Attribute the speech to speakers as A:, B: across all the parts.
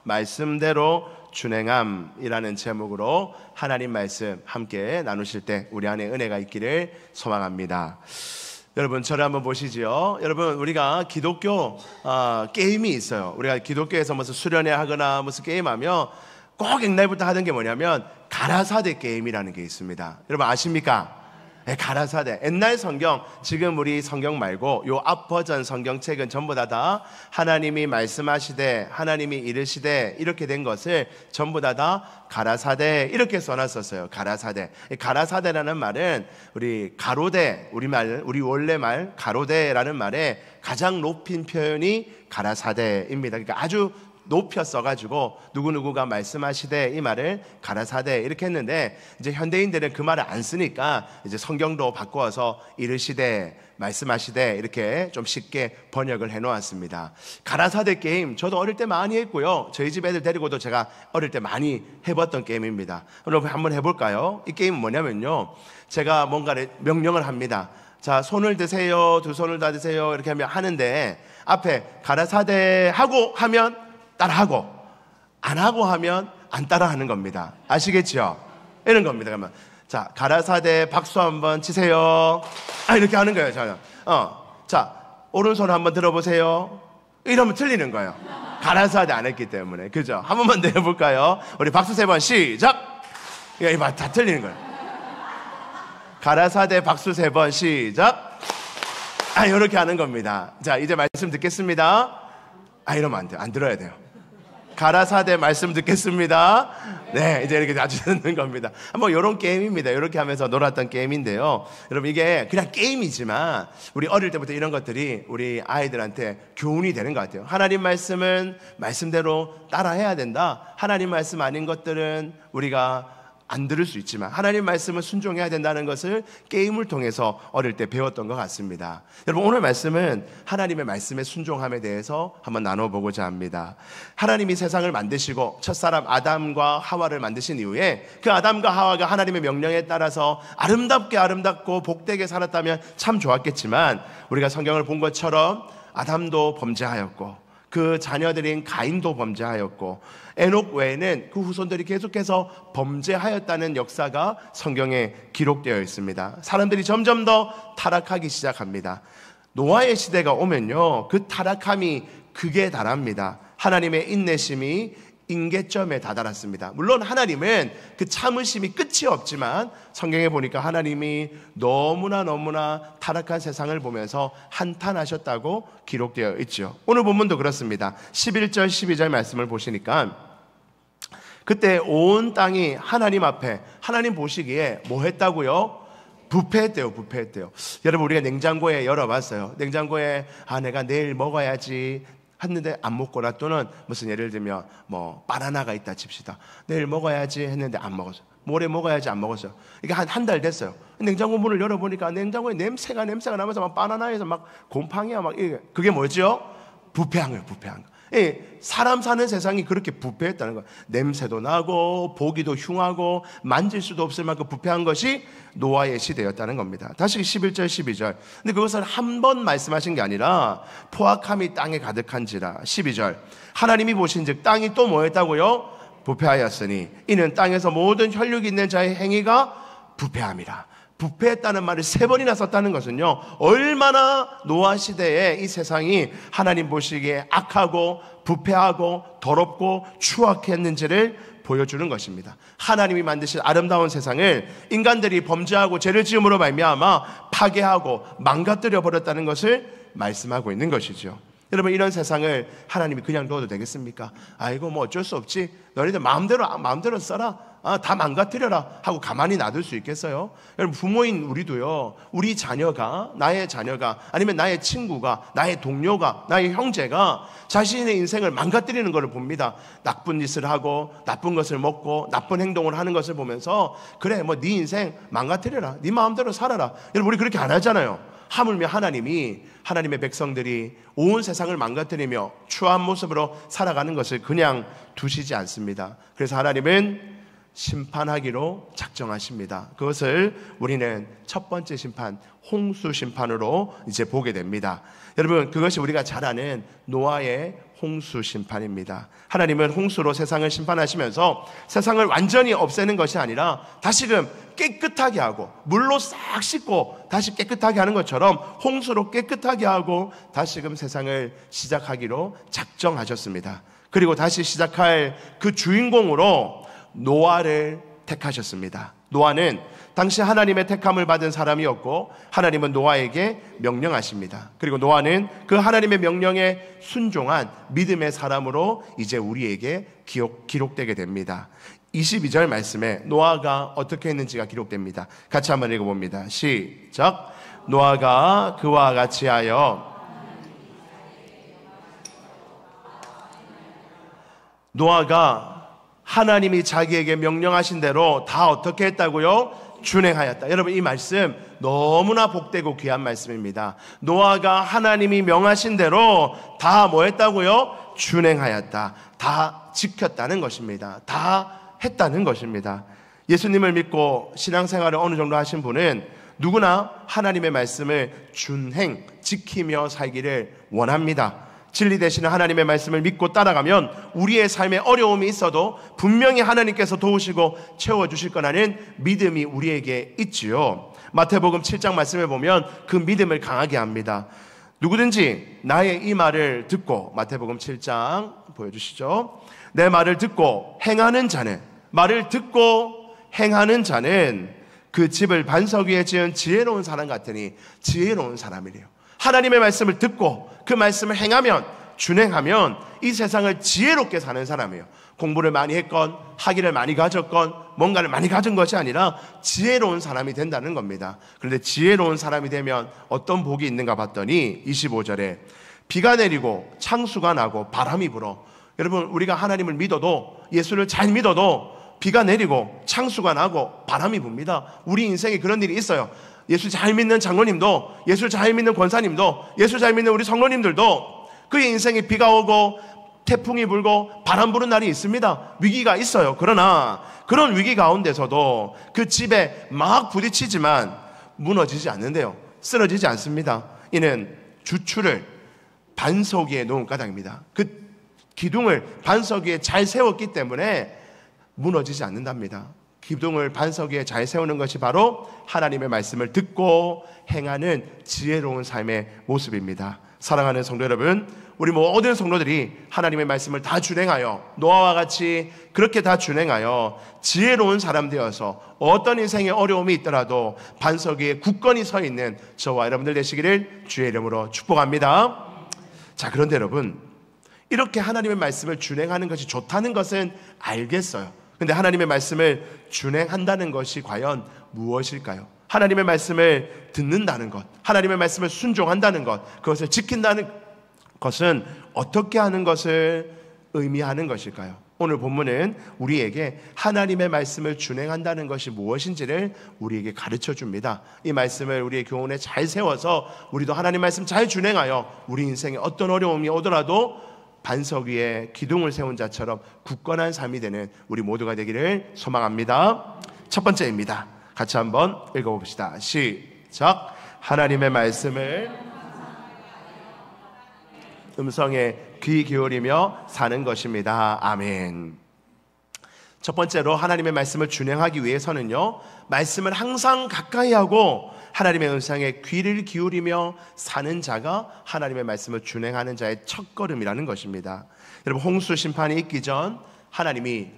A: 말씀대로 준행함이라는 제목으로 하나님 말씀 함께 나누실 때 우리 안에 은혜가 있기를 소망합니다. 여러분, 저를 한번 보시죠. 여러분, 우리가 기독교 게임이 있어요. 우리가 기독교에서 무슨 수련회 하거나 무슨 게임하면 꼭 옛날부터 하던 게 뭐냐면 가라사대 게임이라는 게 있습니다. 여러분 아십니까? 네, 가라사대. 옛날 성경, 지금 우리 성경 말고 요 앞 버전 성경책은 전부 다 하나님이 말씀하시되 하나님이 이르시되 이렇게 된 것을 전부 다 가라사대 이렇게 써놨었어요. 가라사대. 가라사대라는 말은 우리 가로대, 우리 원래 말 가로대라는 말의 가장 높인 표현이 가라사대입니다. 그러니까 아주 높여 써가지고 누구누구가 말씀하시되 이 말을 가라사대 이렇게 했는데, 이제 현대인들은 그 말을 안 쓰니까 이제 성경도 바꾸어서 이르시되 말씀하시되 이렇게 좀 쉽게 번역을 해놓았습니다. 가라사대 게임 저도 어릴 때 많이 했고요, 저희 집 애들 데리고도 제가 어릴 때 많이 해봤던 게임입니다. 여러분 한번 해볼까요? 이 게임은 뭐냐면요, 제가 뭔가를 명령을 합니다. 자, 손을 드세요, 두 손을 다 드세요 이렇게 하는데 앞에 가라사대 하고 하면 따라하고 안 하고 하면 안 따라하는 겁니다. 아시겠죠? 이런 겁니다. 그러면 자, 가라사대 박수 한번 치세요. 이렇게 하는 거예요. 자, 오른손 한번 들어보세요. 이러면 틀리는 거예요. 가라사대 안 했기 때문에. 그죠? 한 번만 더 해볼까요? 우리 박수 3번 시작. 이거 다 틀리는 거예요. 가라사대 박수 3번 시작. 이렇게 하는 겁니다. 자, 이제 말씀 듣겠습니다. 이러면 안 돼요. 안 들어야 돼요. 가라사대 말씀 듣겠습니다. 네, 이제 이렇게 아주 듣는 겁니다. 뭐 이런 게임입니다. 이렇게 하면서 놀았던 게임인데요. 여러분, 이게 그냥 게임이지만 우리 어릴 때부터 이런 것들이 우리 아이들한테 교훈이 되는 것 같아요. 하나님 말씀은 말씀대로 따라해야 된다. 하나님 말씀 아닌 것들은 우리가 안 들을 수 있지만 하나님 말씀을 순종해야 된다는 것을 게임을 통해서 어릴 때 배웠던 것 같습니다. 여러분, 오늘 말씀은 하나님의 말씀의 순종함에 대해서 한번 나눠보고자 합니다. 하나님이 세상을 만드시고 첫사람 아담과 하와를 만드신 이후에 그 아담과 하와가 하나님의 명령에 따라서 아름답고 복되게 살았다면 참 좋았겠지만, 우리가 성경을 본 것처럼 아담도 범죄하였고 그 자녀들인 가인도 범죄하였고 에녹 외에는 그 후손들이 계속해서 범죄하였다는 역사가 성경에 기록되어 있습니다. 사람들이 점점 더 타락하기 시작합니다. 노아의 시대가 오면요, 그 타락함이 극에 달합니다. 하나님의 인내심이 임계점에 다다랐습니다. 물론 하나님은 그 참으심이 끝이 없지만 성경에 보니까 하나님이 너무나 타락한 세상을 보면서 한탄하셨다고 기록되어 있죠. 오늘 본문도 그렇습니다. 11절 12절 말씀을 보시니까 그때 온 땅이 하나님 앞에, 하나님 보시기에 뭐 했다고요? 부패했대요. 여러분, 우리가 냉장고에 열어봤어요. 냉장고에 내가 내일 먹어야지 했는데 안 먹거나, 또는 무슨 예를 들면 뭐 바나나가 있다 칩시다. 내일 먹어야지 했는데 안 먹었어요. 모레 먹어야지 안 먹었어요. 이게 한 달 됐어요. 냉장고 문을 열어보니까 냉장고에 냄새가 나면서 막 바나나에서 막 곰팡이야 막 이게, 그게 뭐죠? 부패한 거예요. 사람 사는 세상이 그렇게 부패했다는 거예요. 냄새도 나고 보기도 흉하고 만질 수도 없을 만큼 부패한 것이 노아의 시대였다는 겁니다. 다시 11절 12절. 근데 그것을 한 번 말씀하신 게 아니라 포악함이 땅에 가득한지라. 12절. 하나님이 보신즉 땅이 또 뭐 했다고요? 부패하였으니 이는 땅에서 모든 혈육이 있는 자의 행위가 부패함이라. 부패했다는 말을 3번이나 썼다는 것은요, 얼마나 노아 시대에 이 세상이 하나님 보시기에 악하고 부패하고 더럽고 추악했는지를 보여주는 것입니다. 하나님이 만드신 아름다운 세상을 인간들이 범죄하고 죄를 지음으로 말미암아 파괴하고 망가뜨려 버렸다는 것을 말씀하고 있는 것이죠. 여러분, 이런 세상을 하나님이 그냥 둬도 되겠습니까? 뭐 어쩔 수 없지, 너희들 마음대로 써라, 다 망가뜨려라 하고 가만히 놔둘 수 있겠어요? 여러분, 부모인 우리도요, 우리 자녀가, 나의 자녀가, 아니면 나의 친구가, 나의 동료가, 나의 형제가 자신의 인생을 망가뜨리는 것을 봅니다. 나쁜 짓을 하고 나쁜 것을 먹고 나쁜 행동을 하는 것을 보면서, 그래 뭐 네 인생 망가뜨려라, 네 마음대로 살아라. 여러분, 우리 그렇게 안 하잖아요. 하물며 하나님의 백성들이 온 세상을 망가뜨리며 추한 모습으로 살아가는 것을 그냥 두시지 않습니다. 그래서 하나님은 심판하기로 작정하십니다. 그것을 우리는 첫 번째 심판, 홍수 심판으로 이제 보게 됩니다. 여러분, 그것이 우리가 잘 아는 노아의 홍수 심판입니다. 하나님은 홍수로 세상을 심판하시면서 세상을 완전히 없애는 것이 아니라 다시금 깨끗하게 하고, 물로 싹 씻고 다시 깨끗하게 하는 것처럼 홍수로 깨끗하게 하고 다시금 세상을 시작하기로 작정하셨습니다. 그리고 다시 시작할 그 주인공으로 노아를 택하셨습니다. 노아는 당시 하나님의 택함을 받은 사람이었고, 하나님은 노아에게 명령하십니다. 그리고 노아는 그 하나님의 명령에 순종한 믿음의 사람으로 이제 우리에게 기록되게 됩니다. 22절 말씀에 노아가 어떻게 했는지가 기록됩니다. 같이 한번 읽어봅니다. 시작. 노아가 그와 같이 하여, 노아가 하나님이 자기에게 명령하신 대로 다 어떻게 했다고요? 준행하였다. 여러분, 이 말씀 너무나 복되고 귀한 말씀입니다. 노아가 하나님이 명하신 대로 다 뭐 했다고요? 준행하였다. 다 지켰다는 것입니다. 다 했다는 것입니다. 예수님을 믿고 신앙생활을 어느 정도 하신 분은 누구나 하나님의 말씀을 준행, 지키며 살기를 원합니다. 진리 되시는 하나님의 말씀을 믿고 따라가면 우리의 삶에 어려움이 있어도 분명히 하나님께서 도우시고 채워주실 거라는 믿음이 우리에게 있지요. 마태복음 7장 말씀에 보면 그 믿음을 강하게 합니다. 누구든지 나의 이 말을 듣고, 마태복음 7장 보여주시죠. 내 말을 듣고 행하는 자는, 말을 듣고 행하는 자는 그 집을 반석 위에 지은 지혜로운 사람 같으니, 지혜로운 사람이래요. 하나님의 말씀을 듣고 그 말씀을 행하면, 준행하면 이 세상을 지혜롭게 사는 사람이에요. 공부를 많이 했건 학위를 많이 가졌건 뭔가를 많이 가진 것이 아니라 지혜로운 사람이 된다는 겁니다. 그런데 지혜로운 사람이 되면 어떤 복이 있는가 봤더니 25절에 비가 내리고 창수가 나고 바람이 불어. 여러분, 우리가 하나님을 믿어도, 예수를 잘 믿어도 비가 내리고 창수가 나고 바람이 붑니다. 우리 인생에 그런 일이 있어요. 예수 잘 믿는 장로님도, 예수 잘 믿는 권사님도, 예수 잘 믿는 우리 성도님들도 그의 인생에 비가 오고 태풍이 불고 바람 부는 날이 있습니다. 위기가 있어요. 그러나 그런 위기 가운데서도 그 집에 막 부딪히지만 무너지지 않는데요. 쓰러지지 않습니다. 이는 주추를 반석 위에 놓은 까닭입니다. 그 기둥을 반석 위에 잘 세웠기 때문에 무너지지 않는답니다. 기둥을 반석 위에 잘 세우는 것이 바로 하나님의 말씀을 듣고 행하는 지혜로운 삶의 모습입니다. 사랑하는 성도 여러분, 우리 모든 성도들이 하나님의 말씀을 다 준행하여, 노아와 같이 그렇게 다 준행하여 지혜로운 사람 되어서 어떤 인생의 어려움이 있더라도 반석 위에 굳건히 서 있는 저와 여러분들 되시기를 주의 이름으로 축복합니다. 자, 그런데 여러분, 이렇게 하나님의 말씀을 준행하는 것이 좋다는 것은 알겠어요. 근데 하나님의 말씀을 준행한다는 것이 과연 무엇일까요? 하나님의 말씀을 듣는다는 것, 하나님의 말씀을 순종한다는 것, 그것을 지킨다는 것은 어떻게 하는 것을 의미하는 것일까요? 오늘 본문은 우리에게 하나님의 말씀을 준행한다는 것이 무엇인지를 우리에게 가르쳐 줍니다. 이 말씀을 우리의 교훈에 잘 세워서 우리도 하나님 말씀 잘 준행하여 우리 인생에 어떤 어려움이 오더라도 반석 위에 기둥을 세운 자처럼 굳건한 삶이 되는 우리 모두가 되기를 소망합니다. 첫 번째입니다. 같이 한번 읽어봅시다. 시작. 하나님의 말씀을 음성에 귀 기울이며 사는 것입니다. 아멘. 첫 번째로 하나님의 말씀을 준행하기 위해서는요, 말씀을 항상 가까이 하고 하나님의 음성에 귀를 기울이며 사는 자가 하나님의 말씀을 준행하는 자의 첫걸음이라는 것입니다. 여러분, 홍수 심판이 있기 전 하나님이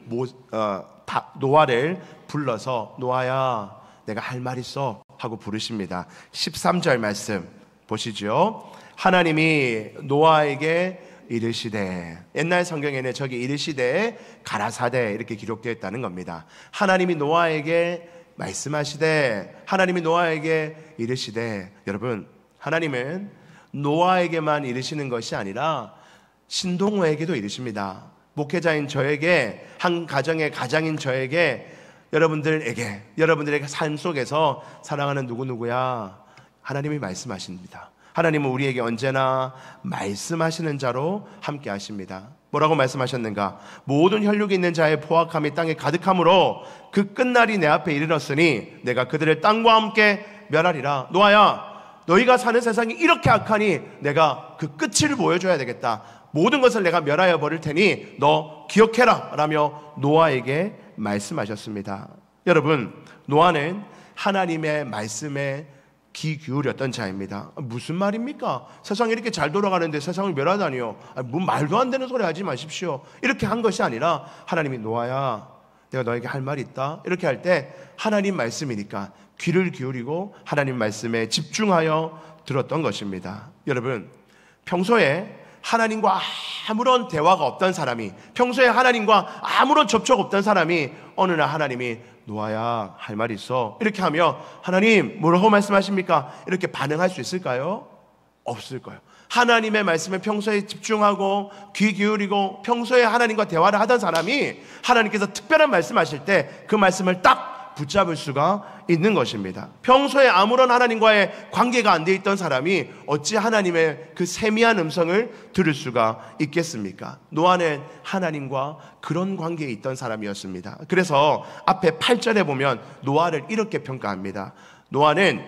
A: 노아를 불러서 노아야, 내가 할 말 있어 하고 부르십니다. 13절 말씀 보시죠. 하나님이 노아에게 이르시되, 옛날 성경에는 저기 이르시되 가라사대 이렇게 기록되어 있다는 겁니다. 하나님이 노아에게 말씀하시되, 하나님이 노아에게 이르시되, 여러분, 하나님은 노아에게만 이르시는 것이 아니라 신동호에게도 이르십니다. 목회자인 저에게, 한 가정의 가장인 저에게, 여러분들의 삶 속에서 사랑하는 누구누구야, 하나님이 말씀하십니다. 하나님은 우리에게 언제나 말씀하시는 자로 함께 하십니다. 뭐라고 말씀하셨는가? 모든 혈육이 있는 자의 포악함이 땅에 가득함으로 그 끝날이 내 앞에 이르렀으니 내가 그들을 땅과 함께 멸하리라. 노아야, 너희가 사는 세상이 이렇게 악하니 내가 그 끝을 보여줘야 되겠다. 모든 것을 내가 멸하여 버릴 테니 너 기억해라 라며 노아에게 말씀하셨습니다. 여러분, 노아는 하나님의 말씀에 귀 기울였던 자입니다. 무슨 말입니까? 세상이 이렇게 잘 돌아가는데 세상을 멸하다니요. 뭐 말도 안 되는 소리 하지 마십시오. 이렇게 한 것이 아니라 하나님이 노아야, 내가 너에게 할 말이 있다. 이렇게 할 때 하나님 말씀이니까 귀를 기울이고 하나님 말씀에 집중하여 들었던 것입니다. 여러분, 평소에 하나님과 아무런 대화가 없던 사람이, 평소에 하나님과 아무런 접촉 없던 사람이 어느 날 하나님이 노아야 할 말이 있어 이렇게 하며 하나님 뭐라고 말씀하십니까? 이렇게 반응할 수 있을까요? 없을 거예요. 하나님의 말씀에 평소에 집중하고 귀 기울이고 평소에 하나님과 대화를 하던 사람이 하나님께서 특별한 말씀하실 때 그 말씀을 딱 붙잡을 수가 있는 것입니다. 평소에 아무런 하나님과의 관계가 안 돼 있던 사람이 어찌 하나님의 그 세미한 음성을 들을 수가 있겠습니까? 노아는 하나님과 그런 관계에 있던 사람이었습니다. 그래서 앞에 8절에 보면 노아를 이렇게 평가합니다. 노아는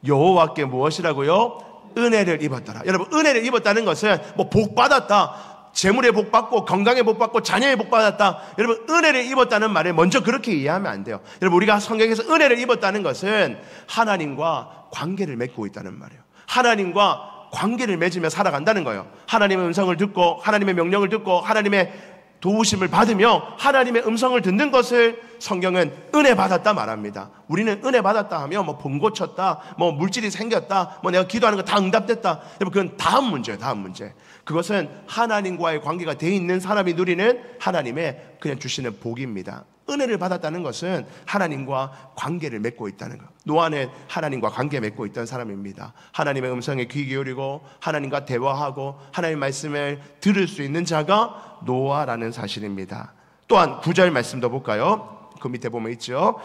A: 여호와께 무엇이라고요? 은혜를 입었더라. 여러분, 은혜를 입었다는 것은 뭐 복 받았다, 재물에 복 받고 건강에 복 받고 자녀에 복 받았다. 여러분, 은혜를 입었다는 말을 먼저 그렇게 이해하면 안 돼요. 여러분, 우리가 성경에서 은혜를 입었다는 것은 하나님과 관계를 맺고 있다는 말이에요. 하나님과 관계를 맺으며 살아간다는 거예요. 하나님의 음성을 듣고 하나님의 명령을 듣고 하나님의 도우심을 받으며 하나님의 음성을 듣는 것을 성경은 은혜 받았다 말합니다. 우리는 은혜 받았다 하면 뭐 봄 고쳤다, 뭐 물질이 생겼다, 뭐 내가 기도하는 거 다 응답됐다. 여러분, 그건 다음 문제예요. 다음 문제. 그것은 하나님과의 관계가 돼 있는 사람이 누리는 하나님의 그냥 주시는 복입니다. 은혜를 받았다는 것은 하나님과 관계를 맺고 있다는 것. 노아는 하나님과 관계 맺고 있던 사람입니다. 하나님의 음성에 귀 기울이고 하나님과 대화하고 하나님의 말씀을 들을 수 있는 자가 노아라는 사실입니다. 또한 9절 말씀도 볼까요? 그 밑에 보면 있죠.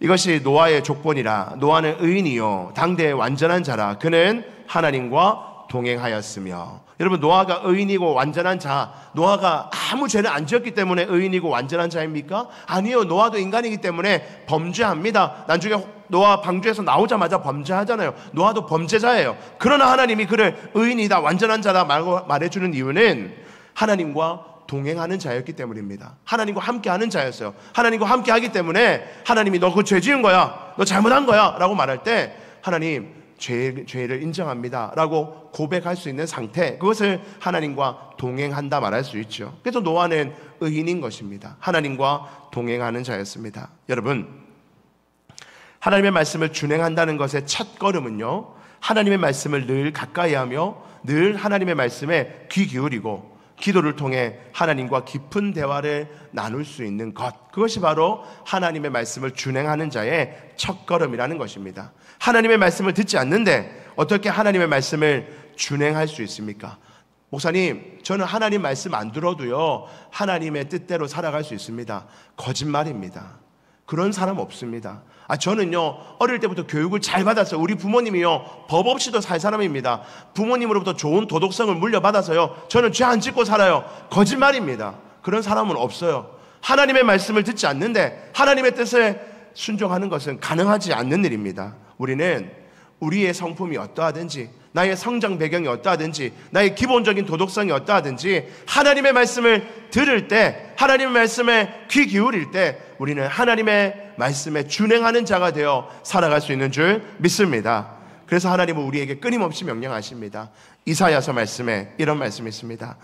A: 이것이 노아의 족본이라. 노아는 의인이요 당대의 완전한 자라. 그는 하나님과 동행하였으며. 여러분, 노아가 의인이고 완전한 자, 노아가 아무 죄를 안 지었기 때문에 의인이고 완전한 자입니까? 아니요. 노아도 인간이기 때문에 범죄합니다. 나중에 노아 방주에서 나오자마자 범죄하잖아요. 노아도 범죄자예요. 그러나 하나님이 그를 의인이다, 완전한 자다 말해주는 이유는 하나님과 동행하는 자였기 때문입니다. 하나님과 함께하는 자였어요. 하나님과 함께하기 때문에 하나님이 너 그 죄 지은 거야, 너 잘못한 거야 라고 말할 때 하나님 죄를 인정합니다 라고 고백할 수 있는 상태, 그것을 하나님과 동행한다 말할 수 있죠. 그래서 노아는 의인인 것입니다. 하나님과 동행하는 자였습니다. 여러분, 하나님의 말씀을 준행한다는 것의 첫 걸음은요, 하나님의 말씀을 늘 가까이 하며 늘 하나님의 말씀에 귀 기울이고 기도를 통해 하나님과 깊은 대화를 나눌 수 있는 것, 그것이 바로 하나님의 말씀을 준행하는 자의 첫걸음이라는 것입니다. 하나님의 말씀을 듣지 않는데 어떻게 하나님의 말씀을 준행할 수 있습니까? 목사님, 저는 하나님 말씀 안 들어도요 하나님의 뜻대로 살아갈 수 있습니다. 거짓말입니다. 그런 사람 없습니다. 저는요 어릴 때부터 교육을 잘 받았어요. 우리 부모님이요 법 없이도 살 사람입니다. 부모님으로부터 좋은 도덕성을 물려받아서요 저는 죄 안 짓고 살아요. 거짓말입니다. 그런 사람은 없어요. 하나님의 말씀을 듣지 않는데 하나님의 뜻에 순종하는 것은 가능하지 않는 일입니다. 우리는 우리의 성품이 어떠하든지, 나의 성장 배경이 어떠하든지, 나의 기본적인 도덕성이 어떠하든지 하나님의 말씀을 들을 때, 하나님의 말씀에 귀 기울일 때 우리는 하나님의 말씀에 준행하는 자가 되어 살아갈 수 있는 줄 믿습니다. 그래서 하나님은 우리에게 끊임없이 명령하십니다. 이사야서 말씀에 이런 말씀이 있습니다.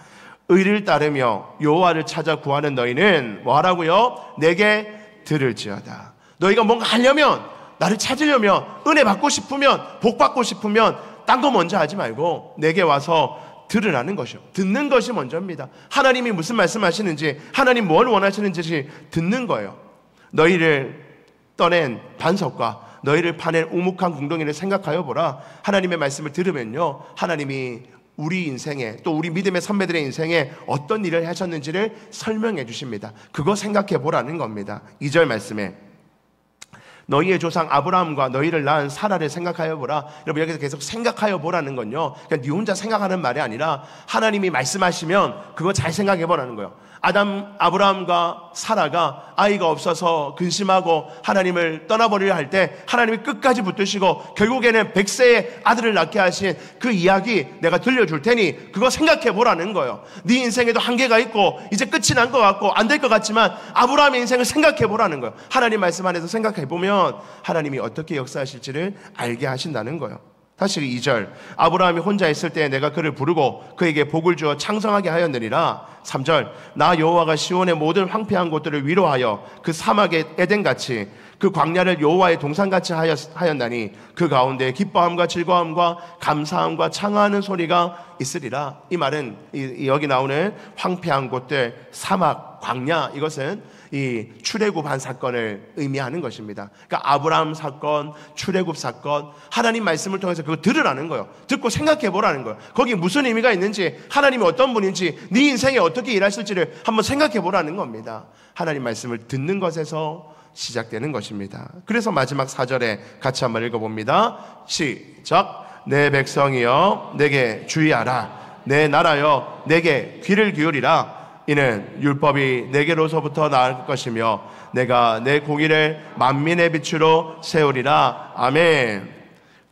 A: 의를 따르며 여호와를 찾아 구하는 너희는 뭐하라고요? 내게 들을지어다. 너희가 뭔가 하려면, 나를 찾으려면, 은혜 받고 싶으면, 복 받고 싶으면 딴 거 먼저 하지 말고 내게 와서 들으라는 것이요. 듣는 것이 먼저입니다. 하나님이 무슨 말씀하시는지, 하나님 뭘 원하시는지 듣는 거예요. 너희를 떠낸 반석과 너희를 파낸 우묵한 궁덩이를 생각하여 보라. 하나님의 말씀을 들으면요 하나님이 우리 인생에, 또 우리 믿음의 선배들의 인생에 어떤 일을 하셨는지를 설명해 주십니다. 그거 생각해 보라는 겁니다. 2절 말씀에 너희의 조상 아브라함과 너희를 낳은 사라를 생각하여 보라. 여러분, 여기서 계속 생각하여 보라는 건요 그냥 네 혼자 생각하는 말이 아니라 하나님이 말씀하시면 그거 잘 생각해 보라는 거예요. 아브라함과 사라가 아이가 없어서 근심하고 하나님을 떠나버리려 할 때 하나님이 끝까지 붙드시고 결국에는 100세의 아들을 낳게 하신 그 이야기 내가 들려줄 테니 그거 생각해 보라는 거예요. 네 인생에도 한계가 있고 이제 끝이 난 것 같고 안 될 것 같지만 아브라함의 인생을 생각해 보라는 거예요. 하나님 말씀 안에서 생각해 보면 하나님이 어떻게 역사하실지를 알게 하신다는 거예요. 다시 2절, 아브라함이 혼자 있을 때 내가 그를 부르고 그에게 복을 주어 창성하게 하였느니라. 3절, 나 여호와가 시온의 모든 황폐한 곳들을 위로하여 그 사막의 에덴같이 그 광야를 여호와의 동산같이 하였나니 그 가운데 기뻐함과 즐거움과 감사함과 창하는 소리가 있으리라. 이 말은 여기 나오는 황폐한 곳들, 사막, 광야, 이것은 이 출애굽한 사건을 의미하는 것입니다. 그러니까 아브라함 사건, 출애굽 사건, 하나님 말씀을 통해서 그거 들으라는 거예요. 듣고 생각해 보라는 거예요. 거기에 무슨 의미가 있는지, 하나님이 어떤 분인지, 네 인생에 어떻게 일하실지를 한번 생각해 보라는 겁니다. 하나님 말씀을 듣는 것에서 시작되는 것입니다. 그래서 마지막 4절에 같이 한번 읽어봅니다. 시작. 내 백성이여 내게 주의하라. 내 나라여 내게 귀를 기울이라. 이는 율법이 내게로서부터 나올 것이며 내가 내 공의를 만민의 빛으로 세우리라. 아멘.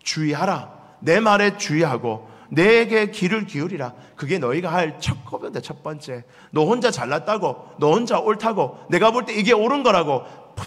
A: 주의하라. 내 말에 주의하고 내게 귀를 기울이라. 그게 너희가 할 첫 번째. 너 혼자 잘났다고, 너 혼자 옳다고, 내가 볼 때 이게 옳은 거라고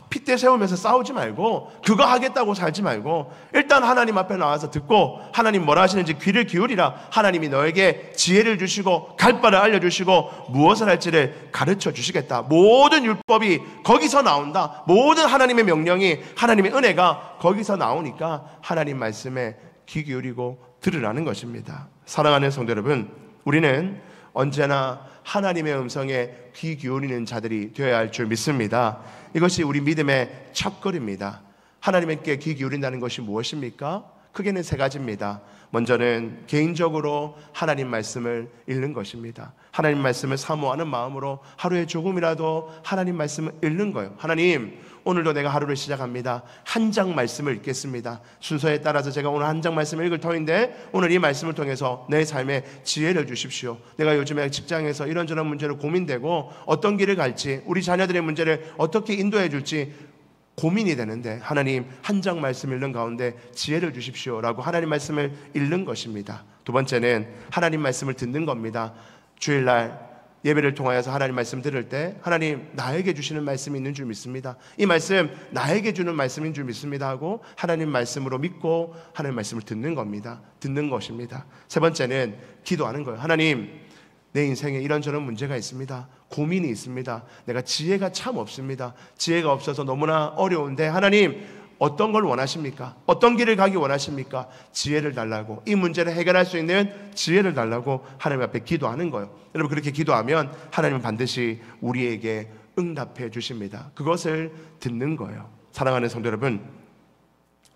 A: 핏대 세우면서 싸우지 말고, 그거 하겠다고 살지 말고 일단 하나님 앞에 나와서 듣고 하나님 뭐라 하시는지 귀를 기울이라. 하나님이 너에게 지혜를 주시고 갈 바를 알려주시고 무엇을 할지를 가르쳐 주시겠다. 모든 율법이 거기서 나온다. 모든 하나님의 명령이, 하나님의 은혜가 거기서 나오니까 하나님 말씀에 귀 기울이고 들으라는 것입니다. 사랑하는 성도 여러분, 우리는 언제나 하나님의 음성에 귀 기울이는 자들이 되어야 할 줄 믿습니다. 이것이 우리 믿음의 첫걸음입니다. 하나님께 귀 기울인다는 것이 무엇입니까? 크게는 세 가지입니다. 먼저는 개인적으로 하나님 말씀을 읽는 것입니다. 하나님 말씀을 사모하는 마음으로 하루에 조금이라도 하나님 말씀을 읽는 거예요. 하나님, 오늘도 내가 하루를 시작합니다. 한 장 말씀을 읽겠습니다. 순서에 따라서 제가 오늘 한 장 말씀을 읽을 터인데 오늘 이 말씀을 통해서 내 삶에 지혜를 주십시오. 내가 요즘에 직장에서 이런저런 문제로 고민되고 어떤 길을 갈지, 우리 자녀들의 문제를 어떻게 인도해 줄지 고민이 되는데 하나님, 한 장 말씀 읽는 가운데 지혜를 주십시오라고 하나님 말씀을 읽는 것입니다. 두 번째는 하나님 말씀을 듣는 겁니다. 주일날 예배를 통하여서 하나님 말씀 들을 때 하나님, 나에게 주시는 말씀이 있는 줄 믿습니다. 이 말씀 나에게 주는 말씀인 줄 믿습니다 하고 하나님 말씀으로 믿고 하나님 말씀을 듣는 겁니다. 듣는 것입니다. 세 번째는 기도하는 거예요. 하나님, 내 인생에 이런저런 문제가 있습니다. 고민이 있습니다. 내가 지혜가 참 없습니다. 지혜가 없어서 너무나 어려운데 하나님, 어떤 걸 원하십니까? 어떤 길을 가기 원하십니까? 지혜를 달라고, 이 문제를 해결할 수 있는 지혜를 달라고 하나님 앞에 기도하는 거예요. 여러분, 그렇게 기도하면 하나님은 반드시 우리에게 응답해 주십니다. 그것을 듣는 거예요. 사랑하는 성도 여러분,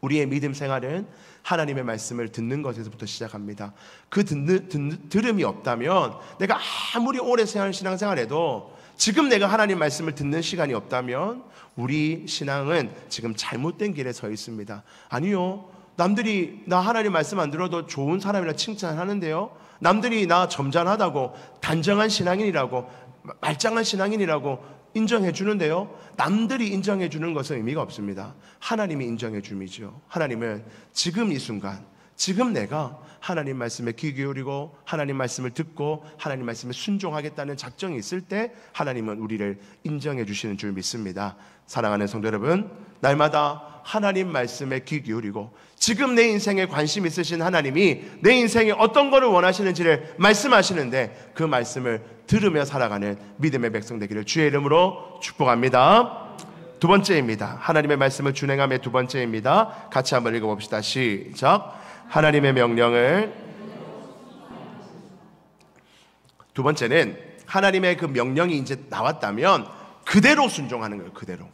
A: 우리의 믿음 생활은 하나님의 말씀을 듣는 것에서부터 시작합니다. 그 들음이 없다면, 내가 아무리 오래 신앙생활해도 지금 내가 하나님 말씀을 듣는 시간이 없다면 우리 신앙은 지금 잘못된 길에 서 있습니다. 아니요, 남들이 나 하나님 말씀 안 들어도 좋은 사람이라 칭찬하는데요, 남들이 나 점잖하다고, 단정한 신앙인이라고, 말짱한 신앙인이라고 인정해 주는데요, 남들이 인정해 주는 것은 의미가 없습니다. 하나님이 인정해 줌이죠. 하나님은 지금 이 순간, 지금 내가 하나님 말씀에 귀 기울이고 하나님 말씀을 듣고 하나님 말씀에 순종하겠다는 작정이 있을 때 하나님은 우리를 인정해 주시는 줄 믿습니다. 사랑하는 성도 여러분, 날마다 하나님 말씀에 귀 기울이고 지금 내 인생에 관심 있으신 하나님이 내 인생에 어떤 것을 원하시는지를 말씀하시는데 그 말씀을 들으며 살아가는 믿음의 백성 되기를 주의 이름으로 축복합니다. 두 번째입니다. 하나님의 말씀을 준행함의 두 번째입니다. 같이 한번 읽어봅시다. 시작. 하나님의 명령을, 두 번째는 하나님의 그 명령이 이제 나왔다면 그대로 순종하는 거예요. 그대로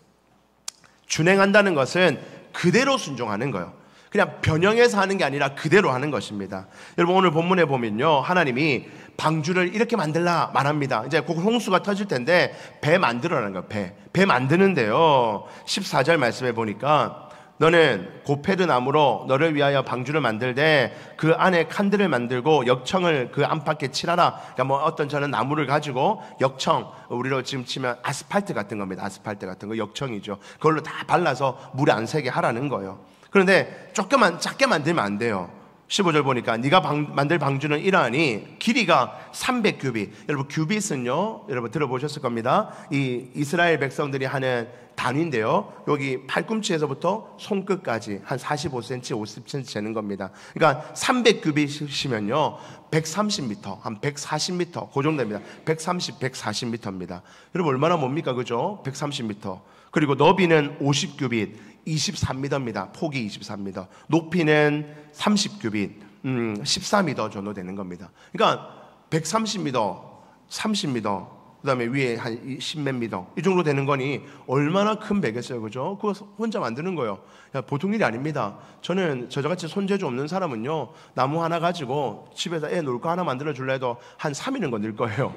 A: 준행한다는 것은 그대로 순종하는 거예요. 그냥 변형해서 하는 게 아니라 그대로 하는 것입니다. 여러분, 오늘 본문에 보면요, 하나님이 방주를 이렇게 만들라 말합니다. 이제 곧 홍수가 터질 텐데 배 만들어라는 거예요. 배 만드는데요, 14절 말씀해 보니까 너는 고페르 나무로 너를 위하여 방주를 만들되 그 안에 칸들을 만들고 역청을 그 안팎에 칠하라. 그러니까 뭐 어떤 저는 나무를 가지고 역청, 우리로 지금 치면 아스팔트 같은 겁니다. 아스팔트 같은 거 역청이죠. 그걸로 다 발라서 물에 안 새게 하라는 거예요. 그런데 조금만 작게 만들면 안 돼요. 15절 보니까 네가 만들 방주는 이러하니 길이가 300규빗. 여러분 규빗은요, 여러분 들어보셨을 겁니다. 이 이스라엘 백성들이 하는 단위인데요, 여기 팔꿈치에서부터 손끝까지 한 45cm, 50cm 재는 겁니다. 그러니까 300규빗이시면요 130m, 한 140m 그 정도 됩니다. 130, 140m입니다. 여러분 얼마나 뭡니까, 그죠? 130m. 그리고 너비는 50규빗, 23m입니다. 폭이 23m. 높이는 30규빗, 14m 정도 되는 겁니다. 그러니까 130m, 30m, 그 다음에 위에 한 10몇 미터, 이 정도 되는 거니 얼마나 큰 배겠어요, 그죠? 그거 혼자 만드는 거예요. 보통 일이 아닙니다. 저는 저같이 손재주 없는 사람은요, 나무 하나 가지고 집에서 애 놀 거 하나 만들어 줄라 해도 한 3일은 건들 거예요.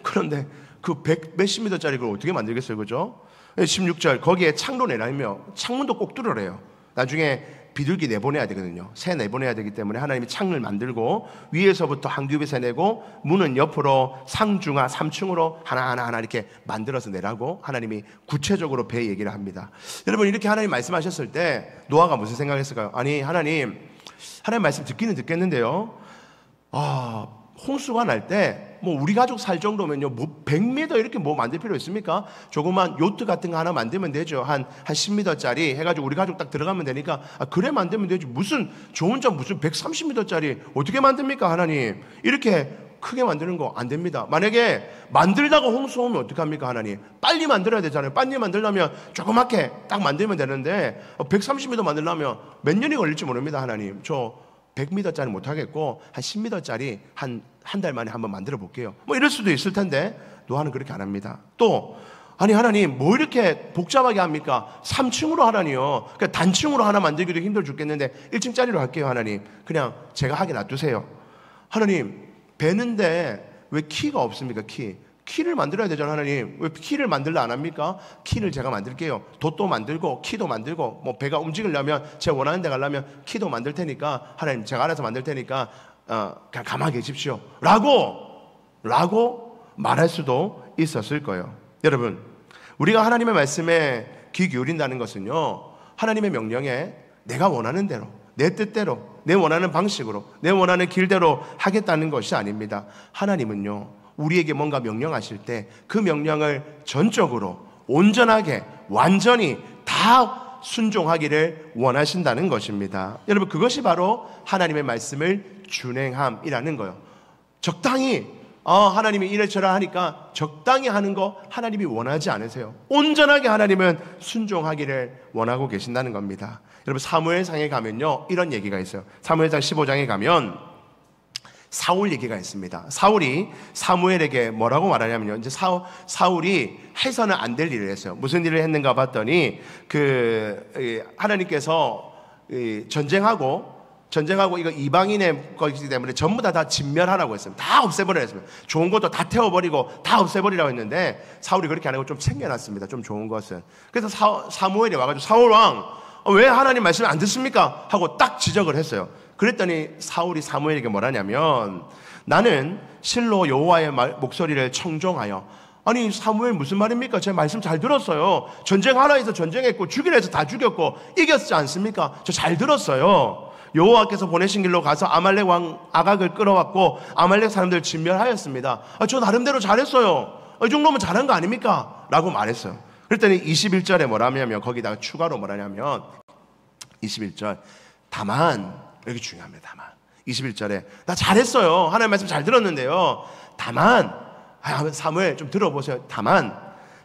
A: 그런데 그 100 몇십 미터짜리 걸 어떻게 만들겠어요, 그죠? 16절, 거기에 창로 내라며, 창문도 꼭 뚫으래요. 나중에 비둘기 내보내야 되거든요. 새 내보내야 되기 때문에 하나님이 창을 만들고 위에서부터 한 규빗에 내고 문은 옆으로 상중하 3층으로 하나하나 이렇게 만들어서 내라고 하나님이 구체적으로 배 얘기를 합니다. 여러분, 이렇게 하나님 말씀하셨을 때 노아가 무슨 생각했을까요? 아니, 하나님 말씀 듣기는 듣겠는데요, 홍수가 날 때 뭐 우리 가족 살 정도면요, 뭐 100m 이렇게 뭐 만들 필요 있습니까? 조그만 요트 같은 거 하나 만들면 되죠. 한 10m짜리 해가지고 우리 가족 딱 들어가면 되니까, 그래 만들면 되지. 무슨 저 혼자 무슨 130m짜리 어떻게 만듭니까, 하나님? 이렇게 크게 만드는 거 안 됩니다. 만약에 만들다가 홍수 오면 어떡합니까, 하나님? 빨리 만들어야 되잖아요. 빨리 만들려면 조그맣게 딱 만들면 되는데 130m 만들려면 몇 년이 걸릴지 모릅니다, 하나님. 저 100m짜리 못하겠고 한 10m짜리 한 달 만에 한번 만들어 볼게요. 뭐 이럴 수도 있을 텐데 노아는 그렇게 안 합니다. 또 아니, 하나님 뭐 이렇게 복잡하게 합니까? 3층으로 하라니요. 그러니까 단층으로 하나 만들기도 힘들어 죽겠는데 1층짜리로 할게요, 하나님. 그냥 제가 하게 놔두세요. 하나님, 배는데 왜 키가 없습니까? 키를 만들어야 되잖아요, 하나님. 왜 키를 만들라 안 합니까? 키를 제가 만들게요. 돛도 만들고 키도 만들고, 뭐 배가 움직이려면 제가 원하는 데 가려면 키도 만들 테니까 하나님 제가 알아서 만들 테니까 그냥 가만히 계십시오 라고 말할 수도 있었을 거예요. 여러분, 우리가 하나님의 말씀에 귀 기울인다는 것은요, 하나님의 명령에 내가 원하는 대로, 내 뜻대로, 내 원하는 방식으로, 내 원하는 길대로 하겠다는 것이 아닙니다. 하나님은요, 우리에게 뭔가 명령하실 때 그 명령을 전적으로 온전하게 완전히 다 순종하기를 원하신다는 것입니다. 여러분, 그것이 바로 하나님의 말씀을 준행함이라는 거예요. 적당히 하나님이 이래저래 하니까 적당히 하는 거 하나님이 원하지 않으세요. 온전하게 하나님은 순종하기를 원하고 계신다는 겁니다. 여러분, 사무엘상에 가면요, 이런 얘기가 있어요. 사무엘상 15장에 가면 사울 얘기가 있습니다. 사울이 사무엘에게 뭐라고 말하냐면요, 이제 사울이 해서는 안 될 일을 했어요. 무슨 일을 했는가 봤더니 하나님께서 전쟁하고 이거 이방인의 것이기 때문에 전부 다 진멸하라고 했어요. 다 없애버리라고 했습니다. 좋은 것도 다 태워버리고 다 없애버리라고 했는데 사울이 그렇게 안 하고 좀 챙겨놨습니다. 좀 좋은 것은. 그래서 사무엘이 와가지고 사울 왕, 왜 하나님 말씀을 안 듣습니까? 하고 딱 지적을 했어요. 그랬더니 사울이 사무엘에게 뭐라냐면, 나는 실로 여호와의 목소리를 청종하여. 아니, 사무엘 무슨 말입니까? 제 말씀 잘 들었어요. 전쟁하라 해서 전쟁했고 죽이라 해서 다 죽였고 이겼지 않습니까? 저 잘 들었어요. 여호와께서 보내신 길로 가서 아말렉 왕 아각을 끌어왔고 아말렉 사람들 진멸하였습니다. 저 나름대로 잘했어요. 이 정도면 잘한 거 아닙니까? 라고 말했어요. 그랬더니 21절에 뭐라냐면, 거기다가 추가로 뭐라냐면 21절, 다만, 여기 중요합니다. 다만 21절에 나 잘했어요. 하나님 말씀 잘 들었는데요, 다만, 사무엘 좀 들어보세요. 다만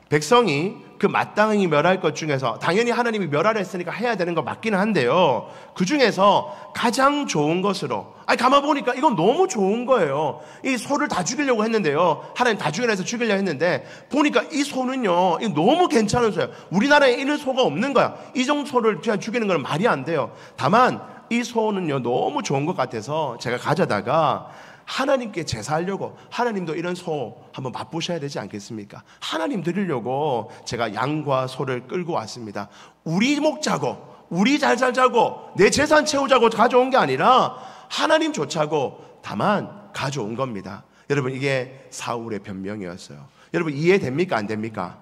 A: 백성이 그 마땅히 멸할 것 중에서, 당연히 하나님이 멸하라 했으니까 해야 되는 거 맞기는 한데요, 그 중에서 가장 좋은 것으로, 가만 보니까 이건 너무 좋은 거예요. 이 소를 다 죽이려고 했는데요, 하나님 다 죽이라 해서 죽이려고 했는데 보니까 이 소는요, 이거 너무 괜찮은 소예요. 우리나라에 이런 소가 없는 거야. 이 정도 소를 그냥 죽이는 건 말이 안 돼요. 다만 이 소는요, 너무 좋은 것 같아서 제가 가져다가 하나님께 제사하려고, 하나님도 이런 소 한번 맛보셔야 되지 않겠습니까? 하나님 드리려고 제가 양과 소를 끌고 왔습니다. 우리 먹자고, 우리 잘 살자고 내 재산 채우자고 가져온 게 아니라 하나님 좋자고 다만 가져온 겁니다. 여러분, 이게 사울의 변명이었어요. 여러분, 이해됩니까? 안 됩니까?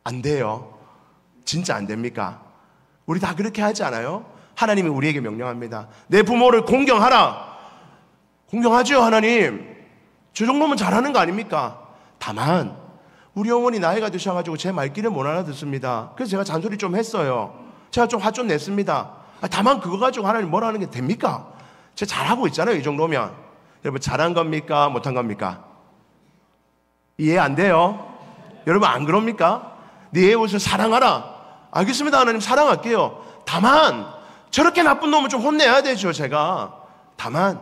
A: 안 돼요. 진짜 안 됩니까? 우리 다 그렇게 하지 않아요? 하나님이 우리에게 명령합니다. 내 부모를 공경하라. 공경하죠, 하나님. 저 정도면 잘하는 거 아닙니까? 다만 우리 어머니 나이가 드셔가지고 제 말귀를 못 알아듣습니다. 그래서 제가 잔소리 좀 했어요. 제가 좀 화 좀 냈습니다. 다만 그거 가지고 하나님 뭐라 하는 게 됩니까? 제가 잘하고 있잖아요. 이 정도면. 여러분, 잘한 겁니까? 못한 겁니까? 이해 안 돼요? 여러분, 안 그럽니까? 네 옷을 사랑하라. 알겠습니다, 하나님. 사랑할게요. 다만 저렇게 나쁜 놈은 좀 혼내야 되죠, 제가. 다만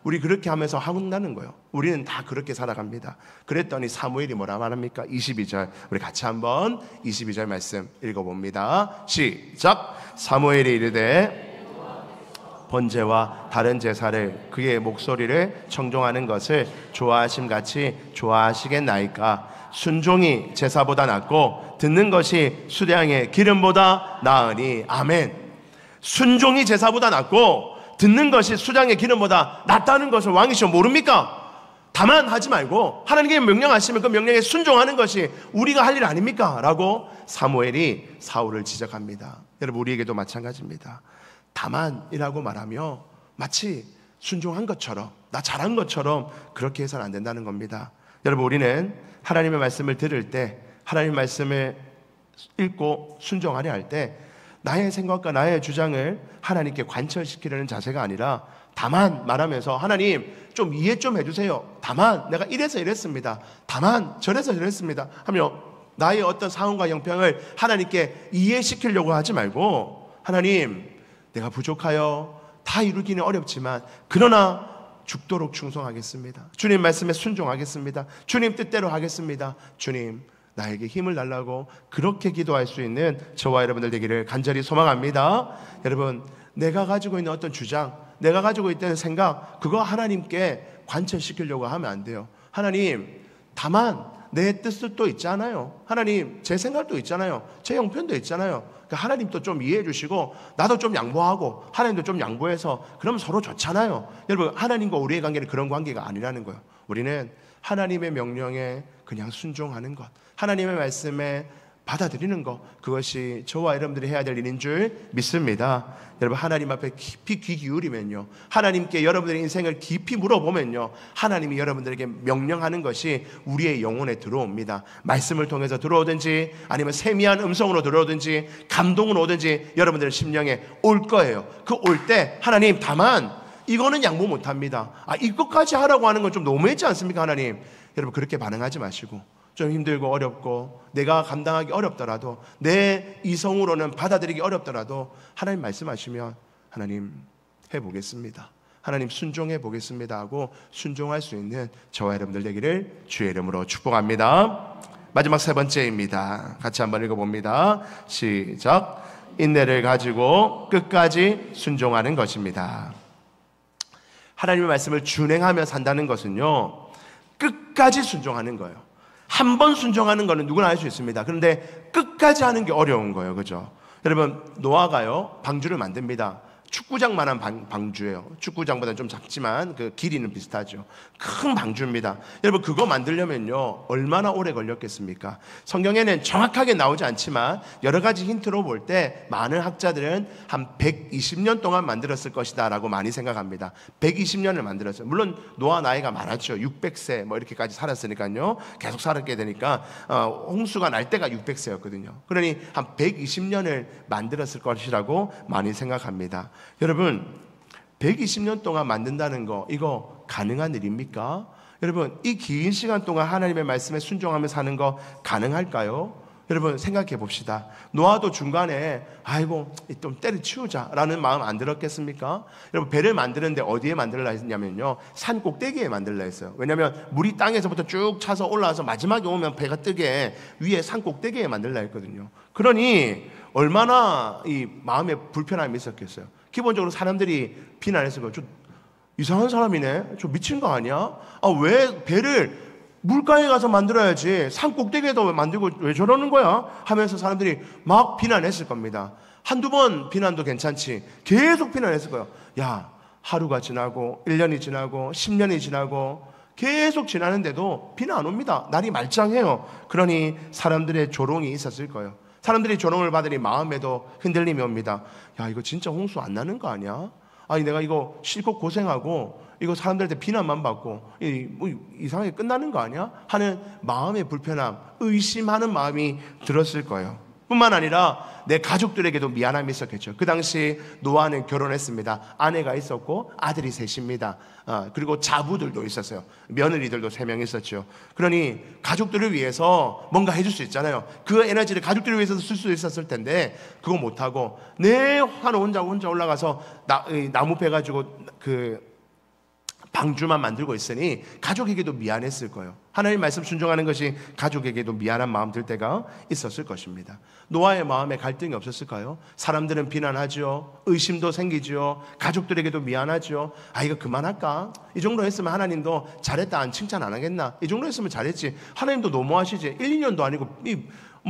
A: 우리 그렇게 하면서 한다는 거예요. 우리는 다 그렇게 살아갑니다. 그랬더니 사무엘이 뭐라 말합니까? 22절. 우리 같이 한번 22절 말씀 읽어봅니다. 시작. 사무엘이 이르되 번제와 다른 제사를 그의 목소리를 청종하는 것을 좋아하심같이 좋아하시겠나이까? 순종이 제사보다 낫고 듣는 것이 수량의 기름보다 나으니. 아멘. 순종이 제사보다 낫고 듣는 것이 수량의 기름보다 낫다는 것을 왕이시여 모릅니까? 다만 하지 말고 하나님께 명령하시면 그 명령에 순종하는 것이 우리가 할 일 아닙니까? 라고 사무엘이 사울을 지적합니다. 여러분, 우리에게도 마찬가지입니다. 다만이라고 말하며 마치 순종한 것처럼, 나 잘한 것처럼 그렇게 해서는 안 된다는 겁니다. 여러분, 우리는 하나님의 말씀을 들을 때, 하나님의 말씀을 읽고 순종하려 할 때 나의 생각과 나의 주장을 하나님께 관철시키려는 자세가 아니라 다만 말하면서 하나님 좀 이해 좀 해주세요. 다만 내가 이래서 이랬습니다. 다만 저래서 저랬습니다 하며 나의 어떤 상황과 형편을 하나님께 이해시키려고 하지 말고, 하나님 내가 부족하여 다 이루기는 어렵지만 그러나 죽도록 충성하겠습니다. 주님 말씀에 순종하겠습니다. 주님 뜻대로 하겠습니다. 주님 나에게 힘을 달라고 그렇게 기도할 수 있는 저와 여러분들 되기를 간절히 소망합니다. 여러분, 내가 가지고 있는 어떤 주장, 내가 가지고 있다는 생각, 그거 하나님께 관철시키려고 하면 안 돼요. 하나님, 다만 내 뜻도 있잖아요. 하나님, 제 생각도 있잖아요. 제 형편도 있잖아요. 그러니까 하나님도 좀 이해해 주시고 나도 좀 양보하고 하나님도 좀 양보해서 그러면 서로 좋잖아요. 여러분, 하나님과 우리의 관계는 그런 관계가 아니라는 거예요. 우리는 하나님의 명령에 그냥 순종하는 것, 하나님의 말씀에 받아들이는 것, 그것이 저와 여러분들이 해야 될 일인 줄 믿습니다. 여러분, 하나님 앞에 깊이 귀 기울이면요, 하나님께 여러분들의 인생을 깊이 물어보면요, 하나님이 여러분들에게 명령하는 것이 우리의 영혼에 들어옵니다. 말씀을 통해서 들어오든지 아니면 세미한 음성으로 들어오든지 감동으로 오든지 여러분들의 심령에 올 거예요. 그 올 때 하나님, 다만 이거는 양보 못합니다. 이것까지 하라고 하는 건 좀 너무했지 않습니까? 하나님, 여러분 그렇게 반응하지 마시고, 좀 힘들고 어렵고 내가 감당하기 어렵더라도, 내 이성으로는 받아들이기 어렵더라도 하나님 말씀하시면 하나님 해보겠습니다, 하나님 순종해 보겠습니다 하고 순종할 수 있는 저와 여러분들 되기를 주의 이름으로 축복합니다. 마지막 세 번째입니다. 같이 한번 읽어봅니다. 시작. 인내를 가지고 끝까지 순종하는 것입니다. 하나님의 말씀을 준행하며 산다는 것은요, 끝까지 순종하는 거예요. 한 번 순종하는 거는 누구나 할 수 있습니다. 그런데 끝까지 하는 게 어려운 거예요. 그죠? 여러분, 노아가요, 방주를 만듭니다. 축구장만한 방주예요. 축구장보다는 좀 작지만 그 길이는 비슷하죠. 큰 방주입니다. 여러분, 그거 만들려면요 얼마나 오래 걸렸겠습니까? 성경에는 정확하게 나오지 않지만 여러 가지 힌트로 볼 때 많은 학자들은 한 120년 동안 만들었을 것이다 라고 많이 생각합니다. 120년을 만들었어요. 물론 노아 나이가 많았죠. 600세 뭐 이렇게까지 살았으니까요, 계속 살았게 되니까 홍수가 날 때가 600세였거든요. 그러니 한 120년을 만들었을 것이라고 많이 생각합니다. 여러분, 120년 동안 만든다는 거, 이거 가능한 일입니까? 여러분, 이 긴 시간 동안 하나님의 말씀에 순종하며 사는 거 가능할까요? 여러분, 생각해 봅시다. 노아도 중간에 아이고 좀 때려치우자 라는 마음 안 들었겠습니까? 여러분, 배를 만드는데 어디에 만들라 했냐면요, 산 꼭대기에 만들라 했어요. 왜냐하면 물이 땅에서부터 쭉 차서 올라와서 마지막에 오면 배가 뜨게 위에 산 꼭대기에 만들라 했거든요. 그러니 얼마나 이 마음에 불편함이 있었겠어요. 기본적으로 사람들이 비난했을 거예요. 저 이상한 사람이네, 저 미친 거 아니야? 왜 배를 물가에 가서 만들어야지 산 꼭대기에도 만들고 왜 저러는 거야? 하면서 사람들이 막 비난했을 겁니다. 한두 번 비난도 괜찮지 계속 비난했을 거예요. 야, 하루가 지나고 1년이 지나고 10년이 지나고 계속 지나는데도 비는 안 옵니다. 날이 말짱해요. 그러니 사람들의 조롱이 있었을 거예요. 사람들이 조롱을 받으니 마음에도 흔들림이 옵니다. 야, 이거 진짜 홍수 안 나는 거 아니야? 아니, 내가 이거 실컷 고생하고 이거 사람들한테 비난만 받고 뭐 이상하게 끝나는 거 아니야? 하는 마음의 불편함, 의심하는 마음이 들었을 거예요. 뿐만 아니라 내 가족들에게도 미안함이 있었겠죠. 그 당시 노아는 결혼했습니다. 아내가 있었고 아들이 셋입니다. 그리고 자부들도 있었어요. 며느리들도 3명 있었죠. 그러니 가족들을 위해서 뭔가 해줄 수 있잖아요. 그 에너지를 가족들을 위해서 쓸 수 있었을 텐데 그거 못하고 내 혼자 올라가서 나무 패가지고 그 방주만 만들고 있으니 가족에게도 미안했을 거예요. 하나님 말씀 순종하는 것이 가족에게도 미안한 마음 들 때가 있었을 것입니다. 노아의 마음에 갈등이 없었을까요? 사람들은 비난하죠. 의심도 생기죠. 가족들에게도 미안하죠. 아, 이거 그만할까? 이 정도 했으면 하나님도 잘했다 안 칭찬 안 하겠나? 이 정도 했으면 잘했지. 하나님도 너무하시지. 1, 2년도 아니고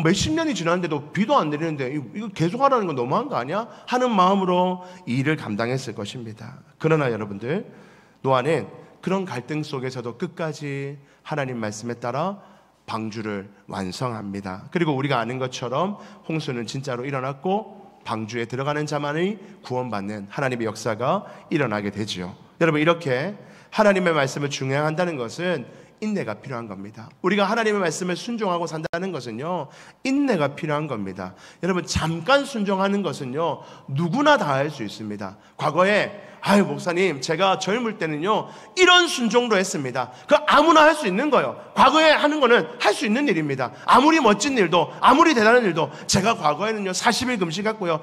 A: 몇십 년이 지났는데도 비도 안 내리는데 이거 계속 하라는 건 너무한 거 아니야? 하는 마음으로 이 일을 감당했을 것입니다. 그러나 여러분들, 노아는 그런 갈등 속에서도 끝까지 하나님 말씀에 따라 방주를 완성합니다. 그리고 우리가 아는 것처럼 홍수는 진짜로 일어났고 방주에 들어가는 자만이 구원받는 하나님의 역사가 일어나게 되지요. 여러분, 이렇게 하나님의 말씀을 중요한다는 것은 인내가 필요한 겁니다. 우리가 하나님의 말씀을 순종하고 산다는 것은요, 인내가 필요한 겁니다. 여러분, 잠깐 순종하는 것은요, 누구나 다 할 수 있습니다. 과거에 아유, 목사님, 제가 젊을 때는요 이런 순종도 했습니다. 그 아무나 할 수 있는 거예요. 과거에 하는 거는 할 수 있는 일입니다. 아무리 멋진 일도, 아무리 대단한 일도, 제가 과거에는요 40일 금식했고요,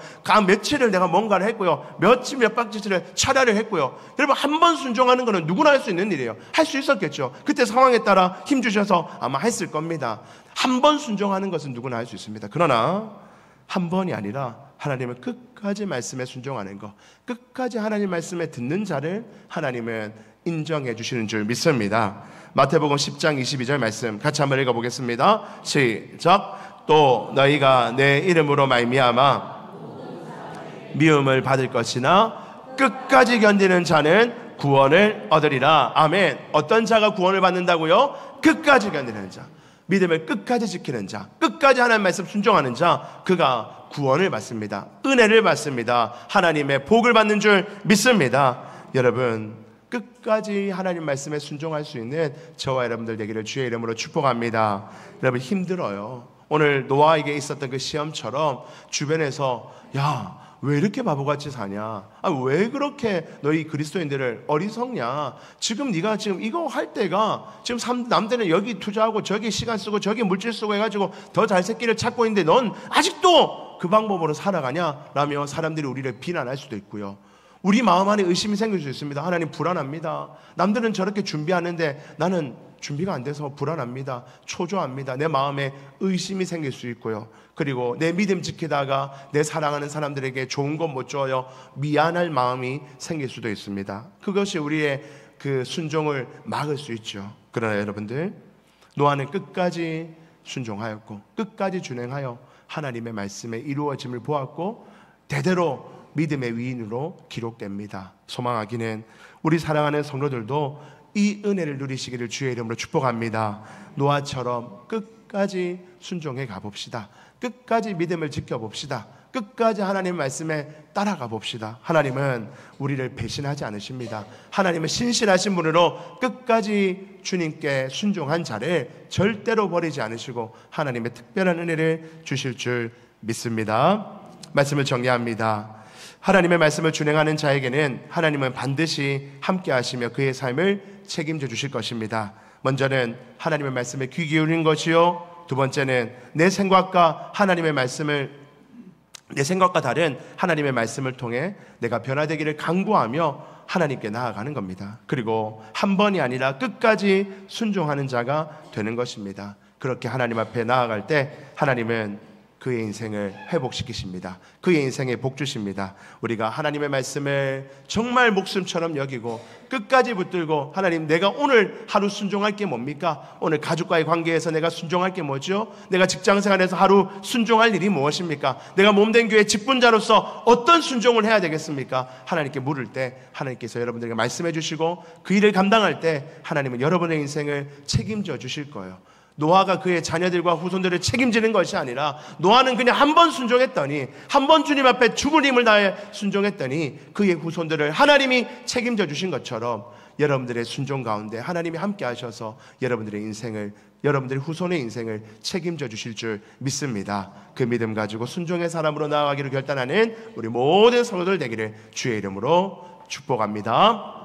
A: 며칠을 내가 뭔가를 했고요, 몇 박지를 철야를 했고요. 여러분, 한 번 순종하는 거는 누구나 할 수 있는 일이에요. 할 수 있었겠죠. 그때 상황에 따라 힘 주셔서 아마 했을 겁니다. 한 번 순종하는 것은 누구나 할 수 있습니다. 그러나 한 번이 아니라 하나님은 끝까지 말씀에 순종하는 것, 끝까지 하나님 말씀에 듣는 자를 하나님은 인정해 주시는 줄 믿습니다. 마태복음 10장 22절 말씀 같이 한번 읽어보겠습니다. 시작. 또 너희가 내 이름으로 말미암아 미움을 받을 것이나 끝까지 견디는 자는 구원을 얻으리라. 아멘. 어떤 자가 구원을 받는다고요? 끝까지 견디는 자, 믿음을 끝까지 지키는 자, 끝까지 하나님 말씀 순종하는 자, 그가 구원을 받습니다. 은혜를 받습니다. 하나님의 복을 받는 줄 믿습니다. 여러분, 끝까지 하나님 말씀에 순종할 수 있는 저와 여러분들 되기를 주의 이름으로 축복합니다. 여러분, 힘들어요. 오늘 노아에게 있었던 그 시험처럼 주변에서 야, 왜 이렇게 바보같이 사냐? 왜 그렇게 너희 그리스도인들을 어리석냐? 지금 네가 지금 이거 할 때가 지금 남들은 여기 투자하고 저기 시간 쓰고 저기 물질 쓰고 해가지고 더 잘 새끼를 찾고 있는데 넌 아직도 그 방법으로 살아가냐? 라며 사람들이 우리를 비난할 수도 있고요. 우리 마음 안에 의심이 생길 수 있습니다. 하나님, 불안합니다. 남들은 저렇게 준비하는데 나는 준비가 안 돼서 불안합니다. 초조합니다. 내 마음에 의심이 생길 수 있고요. 그리고 내 믿음 지키다가 내 사랑하는 사람들에게 좋은 것 못 줘요, 미안할 마음이 생길 수도 있습니다. 그것이 우리의 그 순종을 막을 수 있죠. 그러나 여러분들, 노아는 끝까지 순종하였고 끝까지 준행하여 하나님의 말씀에 이루어짐을 보았고 대대로 믿음의 위인으로 기록됩니다. 소망하기는 우리 사랑하는 성도들도 이 은혜를 누리시기를 주의 이름으로 축복합니다. 노아처럼 끝까지 순종해 가봅시다. 끝까지 믿음을 지켜봅시다. 끝까지 하나님 말씀에 따라가 봅시다. 하나님은 우리를 배신하지 않으십니다. 하나님은 신실하신 분으로 끝까지 주님께 순종한 자를 절대로 버리지 않으시고 하나님의 특별한 은혜를 주실 줄 믿습니다. 말씀을 정리합니다. 하나님의 말씀을 준행하는 자에게는 하나님은 반드시 함께 하시며 그의 삶을 책임져 주실 것입니다. 먼저는 하나님의 말씀에 귀 기울이는 것이요, 두 번째는 내 생각과 다른 하나님의 말씀을 통해 내가 변화되기를 간구하며 하나님께 나아가는 겁니다. 그리고 한 번이 아니라 끝까지 순종하는 자가 되는 것입니다. 그렇게 하나님 앞에 나아갈 때 하나님은 그의 인생을 회복시키십니다. 그의 인생에 복 주십니다. 우리가 하나님의 말씀을 정말 목숨처럼 여기고 끝까지 붙들고, 하나님, 내가 오늘 하루 순종할 게 뭡니까? 오늘 가족과의 관계에서 내가 순종할 게 뭐죠? 내가 직장생활에서 하루 순종할 일이 무엇입니까? 내가 몸된 교회 직분자로서 어떤 순종을 해야 되겠습니까? 하나님께 물을 때 하나님께서 여러분들에게 말씀해 주시고, 그 일을 감당할 때 하나님은 여러분의 인생을 책임져 주실 거예요. 노아가 그의 자녀들과 후손들을 책임지는 것이 아니라, 노아는 그냥 한 번 순종했더니, 한 번 주님 앞에 죽을 힘을 다해 순종했더니 그의 후손들을 하나님이 책임져 주신 것처럼, 여러분들의 순종 가운데 하나님이 함께 하셔서 여러분들의 인생을, 여러분들의 후손의 인생을 책임져 주실 줄 믿습니다. 그 믿음 가지고 순종의 사람으로 나아가기를 결단하는 우리 모든 성도들 되기를 주의 이름으로 축복합니다.